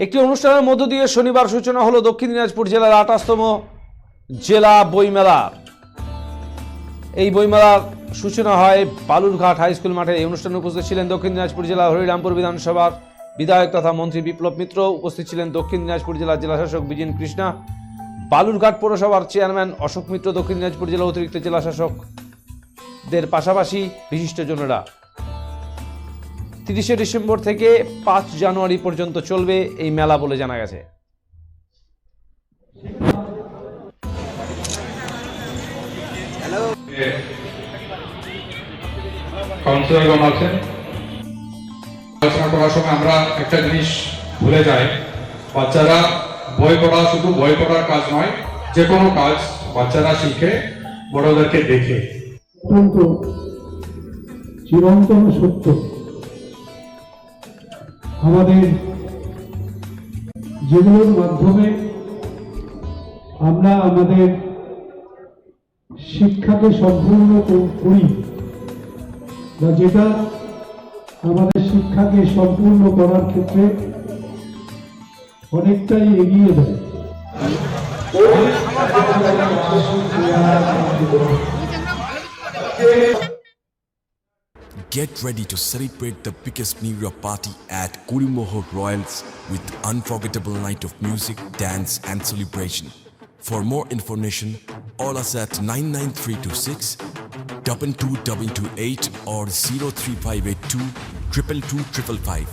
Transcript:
একটি অনুষ্ঠানের মধ্য দিয়ে শনিবার সূচনা হলো দক্ষিণ দিনাজপুর জেলার 28তম জেলা বইমেলার। এই বইমেলার সূচনা হয় বালুরঘাট হাই স্কুল মাঠে। এই অনুষ্ঠানে উপস্থিত ছিলেন দক্ষিণ দিনাজপুর জেলা হরিরামপুর বিধানসভার বিধায়ক তথা মন্ত্রী বিপ্লব মিত্র। উপস্থিত ছিলেন দক্ষিণ দিনাজপুর জেলার জেলাশাসক বিজিন কৃষ্ণা, বালুরঘাট পৌরসভার চেয়ারম্যান অশোক মিত্র, দক্ষিণ দিনাজপুর জেলা অতিরিক্ত জেলাশাসকদের পাশাপাশি বিশিষ্টজনেরা। 30শে ডিসেম্বর থেকে 5 জানুয়ারি পর্যন্ত চলবে এই মেলা বলে জানা গেছে। কাউন্সিলরগণ আছেন, আলোচনা করার সময় আমরা একটা জিনিস ভুলে যাই, বাচ্চারা বই পড়া শুধু বই পড়ার কাজ নয়, যে কোনো কাজ বাচ্চারা শিখে বড়দেরকে দেখে। অত্যন্ত চিরন্তন সত্য আমাদের, যেগুলোর মাধ্যমে আমরা আমাদের শিক্ষাকে সম্পূর্ণ করি বা যেটা আমাদের শিক্ষাকে সম্পূর্ণ করার ক্ষেত্রে অনেকটাই এগিয়ে দেয়। Get ready to celebrate the biggest New Year party at Kurimoho Royals with unforgettable night of music, dance and celebration. For more information, call us at 99326 22228 or 03582 222 555.